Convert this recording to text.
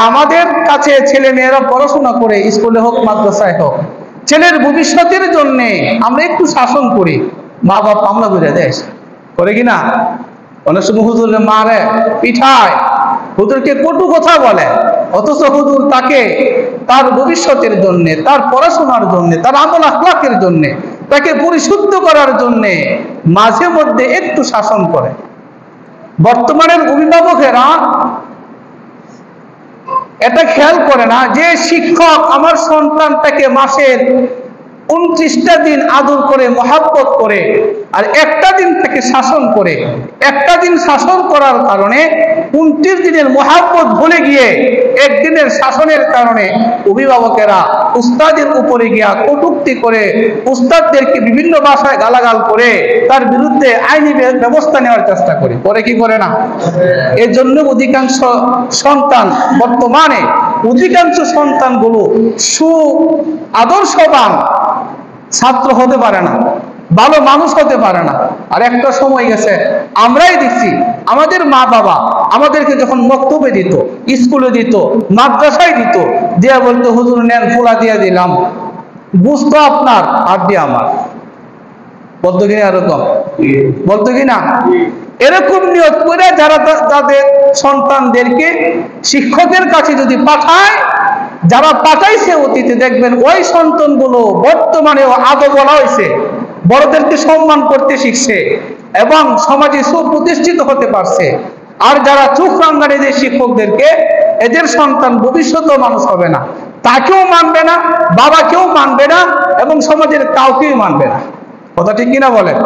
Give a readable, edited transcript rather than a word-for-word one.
আমাদের কাছে ছেলে মেয়েরা পড়াশোনা করে, স্কুলে হোক মাদ্রাসায় হোক, ছেলের ভবিষ্যতের জন্য আমরা একটু শাসন করি, মা বাপ মামলা করে দেয়, করে কিনা? অনেক সময় হুজুরে মারে, পিঠায়, হুজুরকে কটু কথা বলে, অথচ হুজুর তাকে তার ভবিষ্যতের জন্য, তার পড়াশোনার জন্য, তার আমল আখলাকের জন্য, তাকে পরিশুদ্ধ করার জন্য মাঝে মধ্যে একটু শাসন করে। বর্তমানের অভিভাবকেরা এটা খেয়াল করে না যে শিক্ষক আমার সন্তানটাকে মাসের 29টা দিন আদর করে, মহাব্বত করে, আর একটা দিন তাকে শাসন করে। একটা দিন শাসন করার কারণে 29 দিনের মহাব্বত ভুলে গিয়ে একদিনের শাসনের কারণে অভিভাবকেরা উস্তাদের উপরে গিয়া কটূক্তি করে, উস্তাদদেরকে বিভিন্ন ভাষায় গালাগাল করে তার বিরুদ্ধে আইনি ব্যবস্থা নেওয়ার চেষ্টা করে। করে কি করে না? এর জন্য অধিকাংশ সন্তান, বর্তমানে অধিকাংশ সন্তানগুলো আদর্শবান ছাত্র হতে পারে না, ভালো মানুষ হতে পারে না। আর একটা সময় গেছে, আমরাই দেখছি আমাদের মা বাবা আমাদেরকে যখন বক্তব্য দিত, স্কুলে দিত, মাদ্রাসায় দিত, দিয়া বলতো হুজুর নেন, ফোলা দিয়ে দিলাম, বুঝতো আপনার আর দিয়ে আমার, বলতো কিনা? এরকম বলতো কিনা? এরকম নিয়ত করে যারা তাদের সন্তানদেরকে শিক্ষকের কাছে যদি পাঠায়, যারা পাঠাইছে অতীতে, দেখবেন ওই সন্তানগুলো বর্তমানেও আদব বলা হয়েছে, বড়দেরকে সম্মান করতে শিখছে এবং সমাজে সুপ্রতিষ্ঠিত হতে পারছে। আর যারা চোখ রাঙানি দেয় শিক্ষকদেরকে, এদের সন্তান ভবিষ্যতেও মানুষ হবে না, তাকেও মানবে না, বাবাকেও মানবে না, এবং সমাজের কাউকেই মানবে না। কথা ঠিক কিনা বলেন?